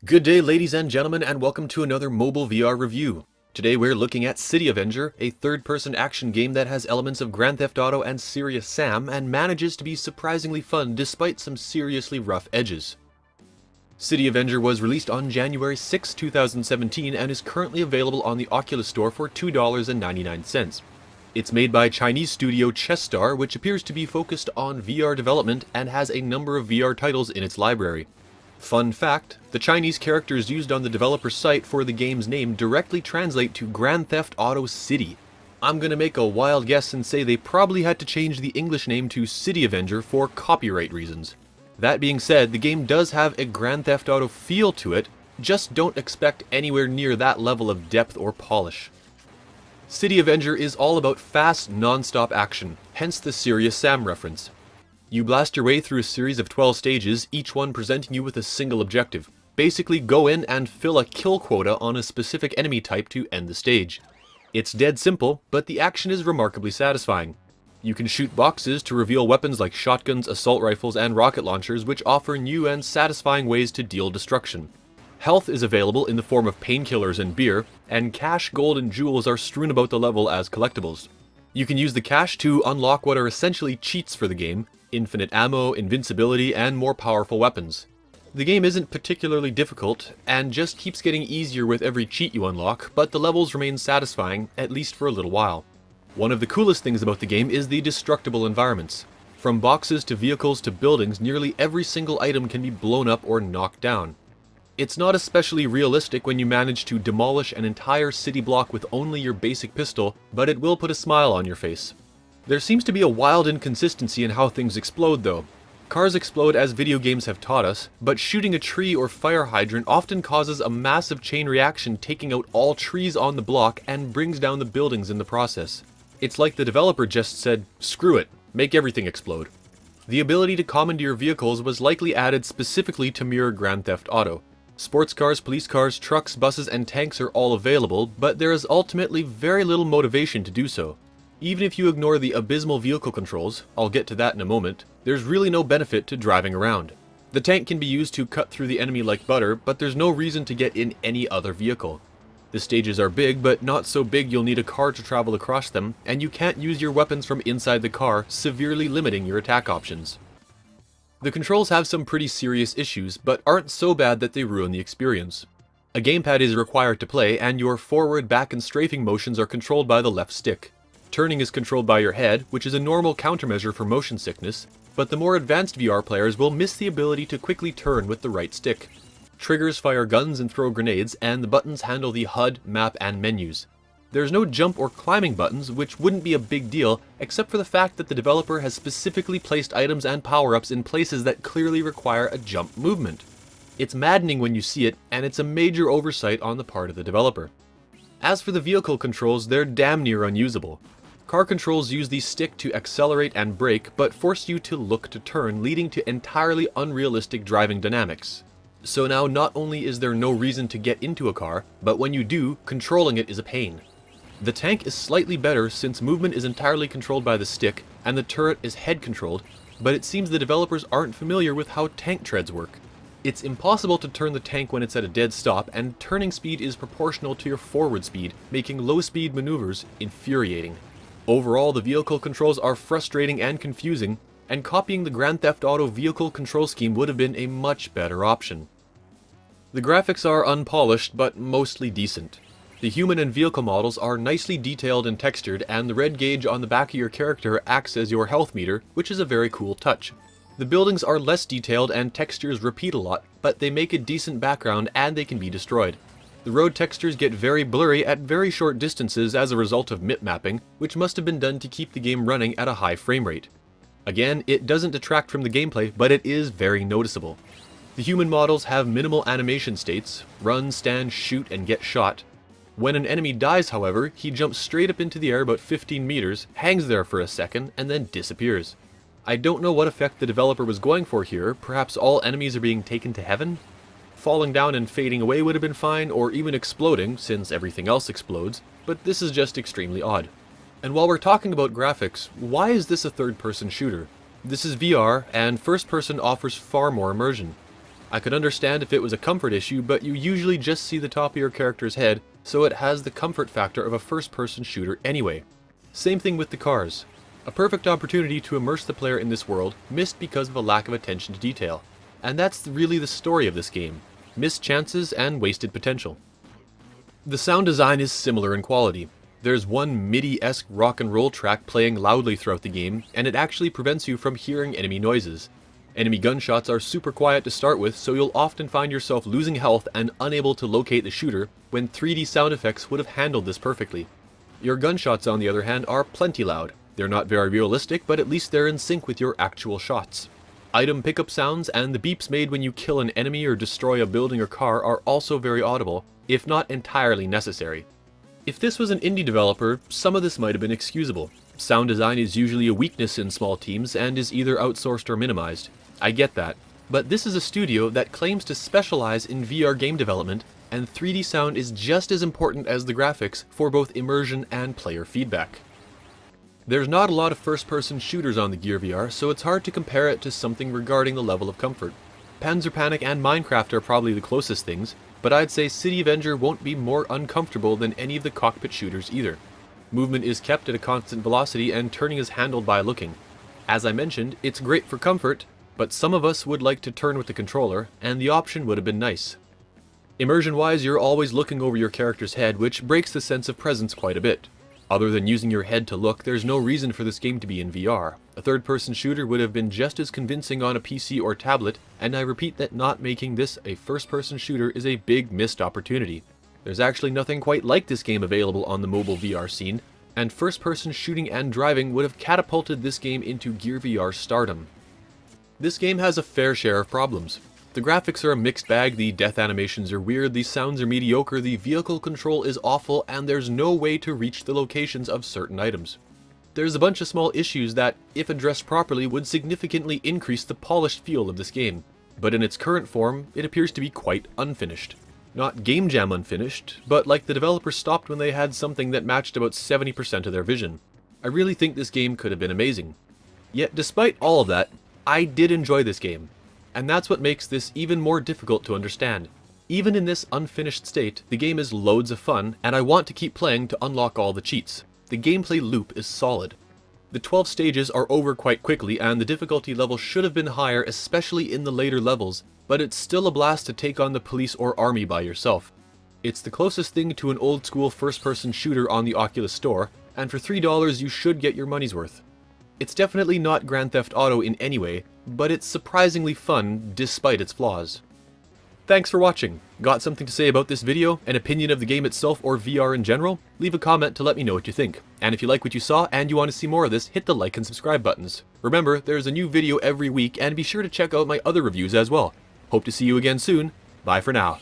Good day, ladies and gentlemen, and welcome to another mobile VR review. Today we're looking at City Avenger, a third-person action game that has elements of Grand Theft Auto and Serious Sam and manages to be surprisingly fun despite some seriously rough edges. City Avenger was released on January 6, 2017 and is currently available on the Oculus Store for $2.99. It's made by Chinese studio Chesstar, which appears to be focused on VR development and has a number of VR titles in its library. Fun fact, the Chinese characters used on the developer site for the game's name directly translate to Grand Theft Auto City. I'm gonna make a wild guess and say they probably had to change the English name to City Avenger for copyright reasons. That being said, the game does have a Grand Theft Auto feel to it, just don't expect anywhere near that level of depth or polish. City Avenger is all about fast, non-stop action, hence the Serious Sam reference. You blast your way through a series of 12 stages, each one presenting you with a single objective. Basically go in and fill a kill quota on a specific enemy type to end the stage. It's dead simple, but the action is remarkably satisfying. You can shoot boxes to reveal weapons like shotguns, assault rifles, and rocket launchers, which offer new and satisfying ways to deal destruction. Health is available in the form of painkillers and beer, and cash, gold, and jewels are strewn about the level as collectibles. You can use the cash to unlock what are essentially cheats for the game: infinite ammo, invincibility, and more powerful weapons. The game isn't particularly difficult, and just keeps getting easier with every cheat you unlock, but the levels remain satisfying, at least for a little while. One of the coolest things about the game is the destructible environments. From boxes to vehicles to buildings, nearly every single item can be blown up or knocked down. It's not especially realistic when you manage to demolish an entire city block with only your basic pistol, but it will put a smile on your face. There seems to be a wild inconsistency in how things explode though. Cars explode as video games have taught us, but shooting a tree or fire hydrant often causes a massive chain reaction, taking out all trees on the block and brings down the buildings in the process. It's like the developer just said, screw it, make everything explode. The ability to commandeer vehicles was likely added specifically to mirror Grand Theft Auto. Sports cars, police cars, trucks, buses, and tanks are all available, but there is ultimately very little motivation to do so. Even if you ignore the abysmal vehicle controls, I'll get to that in a moment, there's really no benefit to driving around. The tank can be used to cut through the enemy like butter, but there's no reason to get in any other vehicle. The stages are big, but not so big you'll need a car to travel across them, and you can't use your weapons from inside the car, severely limiting your attack options. The controls have some pretty serious issues, but aren't so bad that they ruin the experience. A gamepad is required to play, and your forward, back, and strafing motions are controlled by the left stick. Turning is controlled by your head, which is a normal countermeasure for motion sickness, but the more advanced VR players will miss the ability to quickly turn with the right stick. Triggers fire guns and throw grenades, and the buttons handle the HUD, map, and menus. There's no jump or climbing buttons, which wouldn't be a big deal, except for the fact that the developer has specifically placed items and power-ups in places that clearly require a jump movement. It's maddening when you see it, and it's a major oversight on the part of the developer. As for the vehicle controls, they're damn near unusable. Car controls use the stick to accelerate and brake, but force you to look to turn, leading to entirely unrealistic driving dynamics. So now not only is there no reason to get into a car, but when you do, controlling it is a pain. The tank is slightly better since movement is entirely controlled by the stick, and the turret is head controlled, but it seems the developers aren't familiar with how tank treads work. It's impossible to turn the tank when it's at a dead stop, and turning speed is proportional to your forward speed, making low speed maneuvers infuriating. Overall, the vehicle controls are frustrating and confusing, and copying the Grand Theft Auto vehicle control scheme would have been a much better option. The graphics are unpolished, but mostly decent. The human and vehicle models are nicely detailed and textured, and the red gauge on the back of your character acts as your health meter, which is a very cool touch. The buildings are less detailed and textures repeat a lot, but they make a decent background and they can be destroyed. The road textures get very blurry at very short distances as a result of mip mapping, which must have been done to keep the game running at a high frame rate. Again, it doesn't detract from the gameplay, but it is very noticeable. The human models have minimal animation states: run, stand, shoot, and get shot. When an enemy dies, however, he jumps straight up into the air about 15 meters, hangs there for a second, and then disappears. I don't know what effect the developer was going for here, perhaps all enemies are being taken to heaven? Falling down and fading away would have been fine, or even exploding, since everything else explodes, but this is just extremely odd. And while we're talking about graphics, why is this a third-person shooter? This is VR, and first-person offers far more immersion. I could understand if it was a comfort issue, but you usually just see the top of your character's head, so it has the comfort factor of a first-person shooter anyway. Same thing with the cars. A perfect opportunity to immerse the player in this world, missed because of a lack of attention to detail. And that's really the story of this game. Missed chances and wasted potential. The sound design is similar in quality. There's one MIDI-esque rock and roll track playing loudly throughout the game, and it actually prevents you from hearing enemy noises. Enemy gunshots are super quiet to start with, so you'll often find yourself losing health and unable to locate the shooter, when 3D sound effects would have handled this perfectly. Your gunshots, on the other hand, are plenty loud. They're not very realistic, but at least they're in sync with your actual shots. Item pickup sounds and the beeps made when you kill an enemy or destroy a building or car are also very audible, if not entirely necessary. If this was an indie developer, some of this might have been excusable. Sound design is usually a weakness in small teams and is either outsourced or minimized. I get that. But this is a studio that claims to specialize in VR game development, and 3D sound is just as important as the graphics for both immersion and player feedback. There's not a lot of first-person shooters on the Gear VR, so it's hard to compare it to something regarding the level of comfort. Panzer Panic and Minecraft are probably the closest things, but I'd say City Avenger won't be more uncomfortable than any of the cockpit shooters either. Movement is kept at a constant velocity and turning is handled by looking. As I mentioned, it's great for comfort, but some of us would like to turn with the controller, and the option would have been nice. Immersion-wise, you're always looking over your character's head, which breaks the sense of presence quite a bit. Other than using your head to look, there's no reason for this game to be in VR. A third-person shooter would have been just as convincing on a PC or tablet, and I repeat that not making this a first-person shooter is a big missed opportunity. There's actually nothing quite like this game available on the mobile VR scene, and first-person shooting and driving would have catapulted this game into Gear VR stardom. This game has a fair share of problems. The graphics are a mixed bag, the death animations are weird, the sounds are mediocre, the vehicle control is awful, and there's no way to reach the locations of certain items. There's a bunch of small issues that, if addressed properly, would significantly increase the polished feel of this game, but in its current form, it appears to be quite unfinished. Not Game Jam unfinished, but like the developers stopped when they had something that matched about 70% of their vision. I really think this game could have been amazing. Yet despite all of that, I did enjoy this game. And that's what makes this even more difficult to understand. Even in this unfinished state, the game is loads of fun, and I want to keep playing to unlock all the cheats. The gameplay loop is solid. The 12 stages are over quite quickly, and the difficulty level should have been higher, especially in the later levels, but it's still a blast to take on the police or army by yourself. It's the closest thing to an old school first-person shooter on the Oculus Store, and for $3 you should get your money's worth. It's definitely not Grand Theft Auto in any way, but it's surprisingly fun despite its flaws. Thanks for watching. Got something to say about this video, an opinion of the game itself or VR in general? Leave a comment to let me know what you think. And if you like what you saw and you want to see more of this, hit the like and subscribe buttons. Remember, there's a new video every week, and be sure to check out my other reviews as well. Hope to see you again soon. Bye for now.